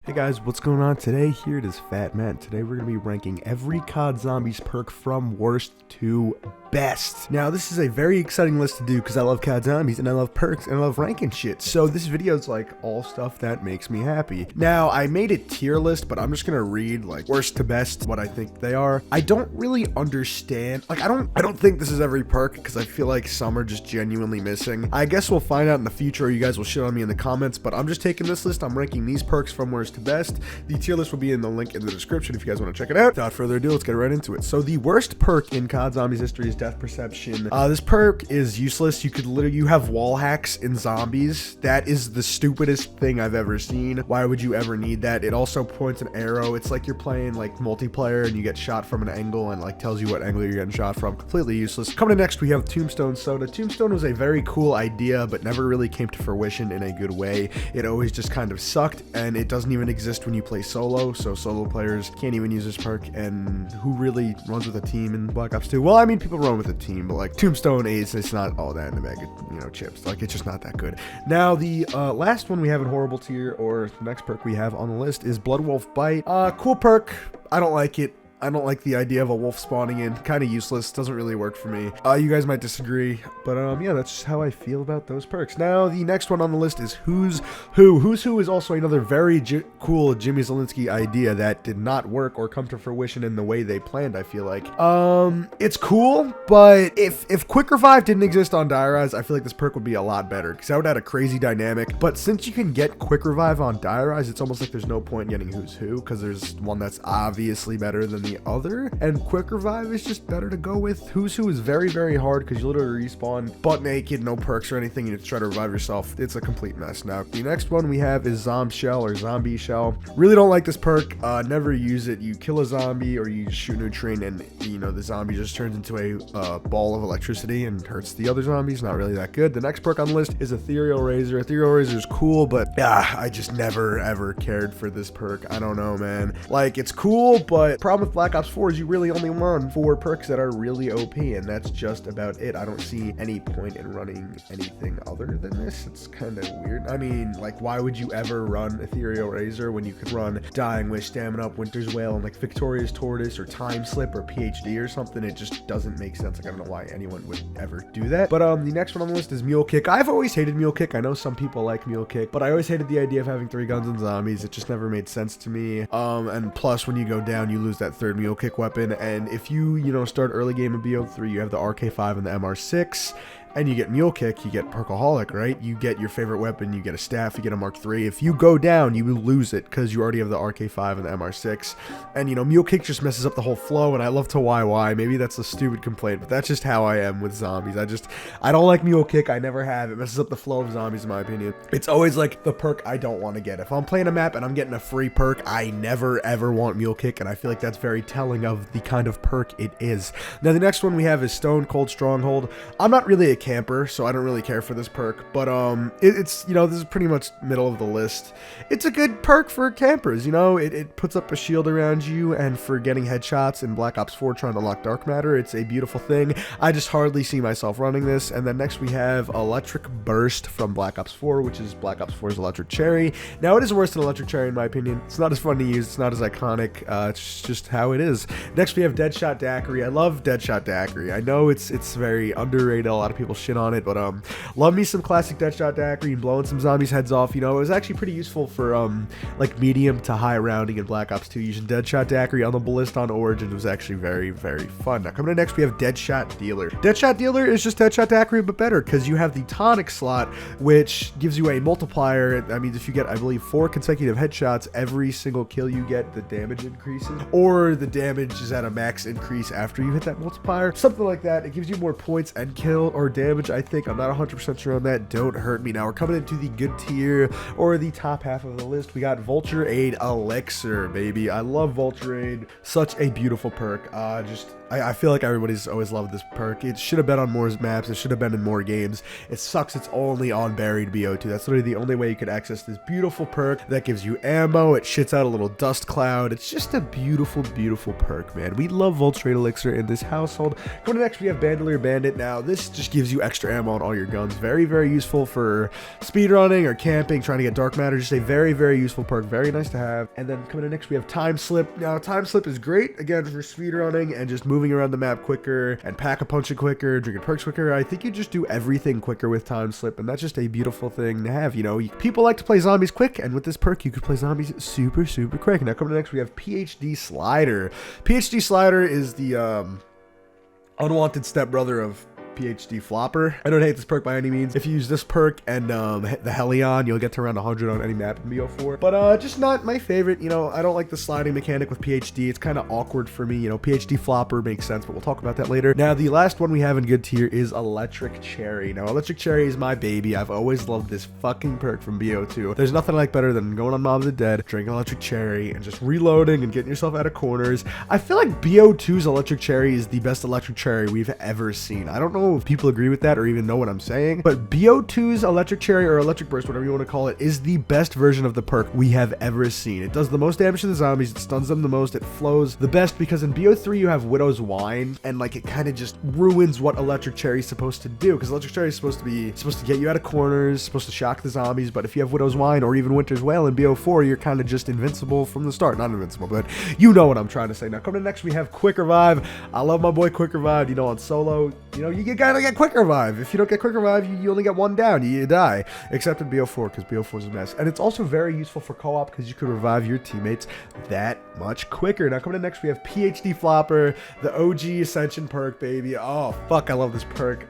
Hey guys, what's going on today? Here it is, FatMatt. Today we're going to be ranking every COD Zombies perk from worst to best. Now this is a very exciting list to do because I love COD Zombies and I love perks and I love ranking shit. So this video is like all stuff that makes me happy. Now I made a tier list, but I'm just going to read like worst to best what I think they are. I don't really understand. Like I don't think this is every perk because I feel like some are just genuinely missing. I guess we'll find out in the future. You guys will shit on me in the comments, but I'm just taking this list. I'm ranking these perks from worst to best. The tier list will be in the link in the description if you guys want to check it out. Without further ado, let's get right into it. So the worst perk in COD Zombies history is Death Perception. This perk is useless. You have wall hacks in zombies. That is the stupidest thing I've ever seen. Why would you ever need that? It also points an arrow. It's like you're playing like multiplayer and you get shot from an angle and like tells you what angle you're getting shot from. Completely useless. Coming in next, we have Tombstone Soda. Tombstone was a very cool idea, but never really came to fruition in a good way. It always just kind of sucked, and it doesn't even exist when you play solo, so solo players can't even use this perk. And who really runs with a team in Black Ops 2? Well, I mean, people run with a team, but like Tombstone is, it's not all that in a bag of, you know, chips. Like, it's just not that good. Now, the last one we have in horrible tier, or the next perk we have on the list, is Blood Wolf Bite. Cool perk. I don't like it. I don't like the idea of a wolf spawning in. Kind of useless. Doesn't really work for me. You guys might disagree, but yeah, that's just how I feel about those perks. Now, the next one on the list is Who's Who. Who's Who is also another very cool Jimmy Zielinski idea that did not work or come to fruition in the way they planned, I feel like. It's cool, but if Quick Revive didn't exist on Diarize, I feel like this perk would be a lot better because that would add a crazy dynamic. But since you can get Quick Revive on Diarize, it's almost like there's no point in getting Who's Who because there's one that's obviously better than the other, and Quick Revive is just better to go with. Who's Who is very, very hard because you literally respawn butt naked, no perks or anything, and you have to try to revive yourself. It's a complete mess. Now, the next one we have is Zomb Shell or Zombie Shell. Really don't like this perk. Never use it. You kill a zombie or you shoot nutrient and, you know, the zombie just turns into a ball of electricity and hurts the other zombies. Not really that good. The next perk on the list is Ethereal Razor. Ethereal Razor is cool, but I just never ever cared for this perk. I don't know, man. Like, it's cool, but problem with Black Ops 4 is you really only run 4 perks that are really OP, and that's just about it. I don't see any point in running anything other than this. It's kind of weird. I mean, like, why would you ever run Ethereal Razor when you could run Dying Wish, Stamina Up, Winter's Wail, and like Victorious Tortoise or Time Slip or PhD or something? It just doesn't make sense. Like, I don't know why anyone would ever do that. But the next one on the list is Mule Kick. I've always hated Mule Kick. I know some people like Mule Kick, but I always hated the idea of having 3 guns and zombies. It just never made sense to me. And plus, when you go down, you lose that 3rd Mule Kick weapon, and if you start early game in BO3, you have the RK5 and the MR6, and you get Mule Kick, you get Perkaholic, right? You get your favorite weapon, you get a staff, you get a Mark III. If you go down, you lose it because you already have the RK5 and the MR6. And, Mule Kick just messes up the whole flow, and I love to YY. Maybe that's a stupid complaint, but that's just how I am with zombies. I don't like Mule Kick. I never have. It messes up the flow of zombies, in my opinion. It's always like the perk I don't want to get. If I'm playing a map and I'm getting a free perk, I never, ever want Mule Kick, and I feel like that's very telling of the kind of perk it is. Now, the next one we have is Stone Cold Stronghold. I'm not really a camper, so I don't really care for this perk, but it's this is pretty much middle of the list. It's a good perk for campers. It puts up a shield around you, and for getting headshots in Black Ops 4 trying to unlock dark matter, it's a beautiful thing. I just hardly see myself running this. And then next we have Electric Burst from Black Ops 4, which is Black Ops 4's Electric Cherry. Now, it is worse than Electric Cherry in my opinion. It's not as fun to use, it's not as iconic, it's just how it is. Next we have Deadshot Daiquiri. I love Deadshot Daiquiri. I know it's very underrated, a lot of people shit on it, but love me some classic Deadshot Daiquiri and blowing some zombies heads off. It was actually pretty useful for like medium to high rounding in Black Ops 2. Using Deadshot Daiquiri on the Ballista on Origin was actually very, very fun. Now, coming in next, we have Deadshot Dealer. Deadshot Dealer is just Deadshot Daiquiri, but better, because you have the tonic slot, which gives you a multiplier. That means if you get, I believe, 4 consecutive headshots, every single kill you get, the damage increases, or the damage is at a max increase after you hit that multiplier. Something like that. It gives you more points and kill or damage, I think. I'm not 100% sure on that. Don't hurt me. Now, we're coming into the good tier, or the top half of the list. We got Vulture Aid Elixir, baby. I love Vulture Aid. Such a beautiful perk. I feel like everybody's always loved this perk. It should have been on more maps. It should have been in more games. It sucks it's only on Buried BO2. That's literally the only way you could access this beautiful perk that gives you ammo. It shits out a little dust cloud. It's just a beautiful, beautiful perk, man. We love Vulture Aid Elixir in this household. Coming next, we have Bandelier Bandit. Now, this just gives gives you extra ammo on all your guns. Very, very useful for speedrunning or camping, trying to get dark matter. Just a very, very useful perk. Very nice to have. And then coming in next, we have Time Slip. Now, Time Slip is great, again, for speedrunning and just moving around the map quicker and pack-a-punching quicker, drinking perks quicker. I think you just do everything quicker with Time Slip, and that's just a beautiful thing to have. You know, people like to play zombies quick, and with this perk, you could play zombies super, super quick. Now, coming in next, we have PhD Slider. PhD Slider is the unwanted stepbrother of PhD Flopper. I don't hate this perk by any means. If you use this perk and the Helion, you'll get to around 100 on any map in BO4. But just not my favorite. You know, I don't like the sliding mechanic with PhD. It's kind of awkward for me. You know, PhD Flopper makes sense, but we'll talk about that later. Now, the last one we have in good tier is Electric Cherry. Now, Electric Cherry is my baby. I've always loved this fucking perk from BO2. There's nothing I like better than going on Mobs of the Dead, drinking Electric Cherry, and just reloading and getting yourself out of corners. I feel like BO2's Electric Cherry is the best Electric Cherry we've ever seen. I don't know if people agree with that or even know what I'm saying, but BO2's Electric Cherry or Electric Burst, whatever you want to call it, is the best version of the perk we have ever seen. It does the most damage to the zombies, it stuns them the most, it flows the best, because in BO3 you have Widow's Wine, and like it kind of just ruins what Electric Cherry is supposed to do, because Electric Cherry is supposed to get you out of corners, supposed to shock the zombies. But if you have Widow's Wine or even Winter's Wail in BO4, you're kind of just invincible from the start. Not invincible, but you know what I'm trying to say. Now, coming next, we have Quick Revive. I love my boy Quick Revive. You know, on solo, you know, you gotta get Quick Revive. If you don't get Quick Revive, you only get one down. You die. Except in BO4, because BO4 is a mess. And it's also very useful for co-op, because you can revive your teammates that much quicker. Now, coming in next, we have PhD Flopper, the OG Ascension perk, baby. Oh, fuck, I love this perk.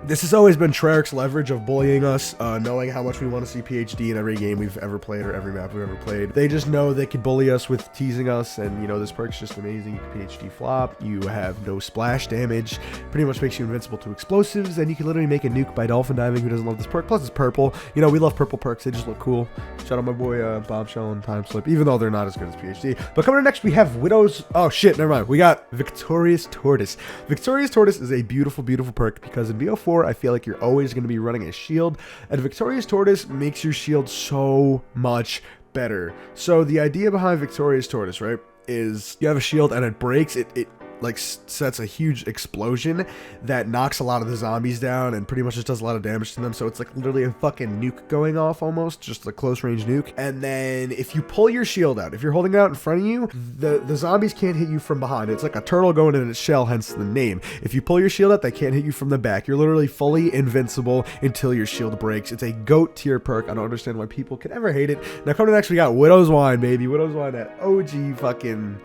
This has always been Treyarch's leverage of bullying us, knowing how much we want to see PhD in every game we've ever played or every map we've ever played. They just know they could bully us with teasing us, and, you know, this perk's just amazing. PhD Flop, you have no splash damage, pretty much makes you invincible to explosives, and you can literally make a nuke by dolphin diving. Who doesn't love this perk? Plus it's purple. You know, we love purple perks. They just look cool. Shout out my boy Bombshell and Time Slip, even though they're not as good as PhD. But coming up next, we have Widow's... Oh shit, never mind. We got Victorious Tortoise. Victorious Tortoise is a beautiful, beautiful perk, because in BO4, I feel like you're always going to be running a shield, and Victorious Tortoise makes your shield so much better. So the idea behind Victorious Tortoise, right, is you have a shield and it breaks. It like sets a huge explosion that knocks a lot of the zombies down and pretty much just does a lot of damage to them. So it's like literally a fucking nuke going off, almost just a close range nuke. And then if you pull your shield out, if you're holding it out in front of you, the zombies can't hit you from behind. It's like a turtle going in its shell, hence the name. If you pull your shield out, they can't hit you from the back. You're literally fully invincible until your shield breaks. It's a GOAT tier perk. I don't understand why people can ever hate it. Now, coming next, we got Widow's Wine, baby. Widow's Wine, that OG fucking...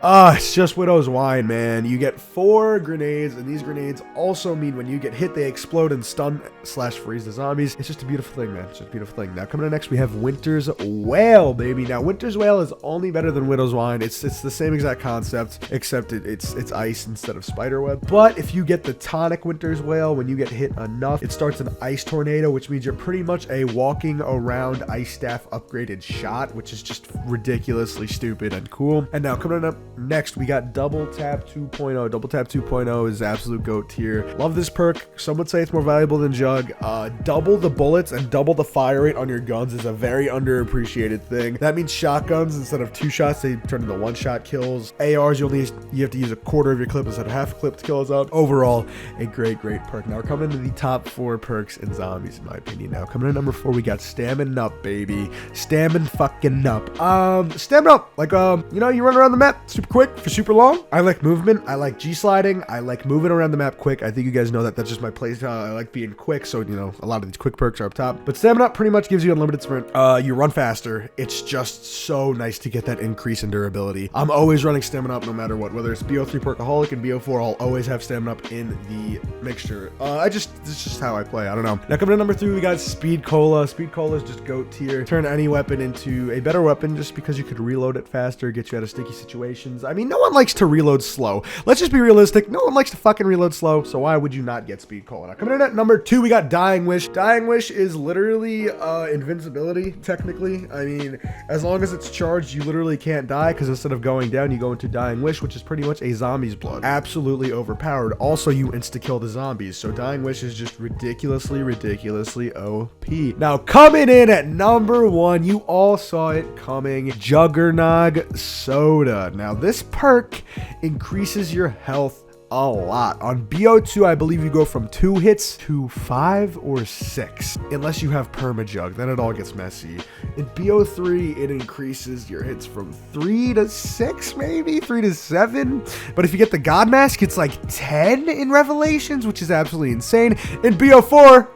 it's just Widow's Wine, man. You get 4 grenades, and these grenades also mean when you get hit, they explode and stun / freeze the zombies. It's just a beautiful thing, man. It's just a beautiful thing. Now, coming up next, we have Winter's Wail, baby. Now, Winter's Wail is only better than Widow's Wine. It's the same exact concept, except it's ice instead of spiderweb. But if you get the tonic Winter's Wail, when you get hit enough, it starts an ice tornado, which means you're pretty much a walking around ice staff upgraded shot, which is just ridiculously stupid and cool. And now, coming up next, we got Double Tap 2.0. Double Tap 2.0 is absolute GOAT tier. Love this perk. Some would say it's more valuable than Jug. Double the bullets and double the fire rate on your guns is a very underappreciated thing. That means shotguns, instead of 2 shots, they turn into 1-shot kills. ARs, you have to use a quarter of your clip instead of half a clip to kill us out. Overall, a great perk. Now, we're coming into the top 4 perks in zombies, in my opinion. Now, coming in number 4, we got Stamina Up, baby. Stamina fucking up. Stamina Up. Like, you know, you run around the map super quick for super long. I like movement. I like G-sliding. I like moving around the map quick. I think you guys know that that's just my play style. I like being quick, so, you know, a lot of these quick perks are up top. But Stamina Up pretty much gives you unlimited sprint. You run faster. It's just so nice to get that increase in durability. I'm always running Stamina Up no matter what. Whether it's BO3 Perkaholic and BO4, I'll always have Stamina Up in the mixture. It's just how I play. I don't know. Now, coming to number 3, we got Speed Cola. Speed Cola is just GOAT tier. Turn any weapon into a better weapon just because you could reload it faster, get you out of sticky situations. I mean, no one likes to reload slow. Let's just be realistic. No one likes to fucking reload slow, so why would you not get Speed Cola? Now, coming in at number 2, we got Dying Wish. Dying Wish is literally invincibility, technically. I mean, as long as it's charged, you literally can't die, because instead of going down, you go into Dying Wish, which is pretty much a zombie's blood. Absolutely overpowered. Also, you insta-kill the zombies, so Dying Wish is just ridiculously OP. Now, coming in at number 1, you all saw it coming, Juggernog Soda. Now, this perk increases your health a lot. On BO2, I believe you go from 2 hits to 5 or 6, unless you have permajug, then it all gets messy. In BO3, it increases your hits from 3 to 6, maybe 3 to 7. But if you get the God Mask, it's like 10 in Revelations, which is absolutely insane. In BO4,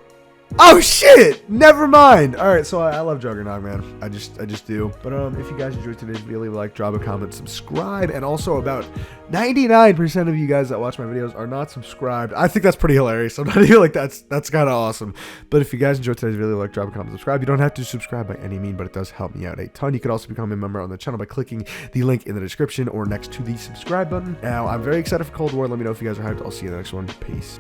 oh shit! Never mind. All right, so I love Juggernaut, man. I just do. But if you guys enjoyed today's video, leave a like, drop a comment, subscribe, and also about 99% of you guys that watch my videos are not subscribed. I think that's pretty hilarious. I'm not even like that's kind of awesome. But if you guys enjoyed today's video, like, drop a comment, subscribe. You don't have to subscribe by any means, but it does help me out a ton. You could also become a member on the channel by clicking the link in the description or next to the subscribe button. Now, I'm very excited for Cold War. Let me know if you guys are hyped. I'll see you in the next one. Peace.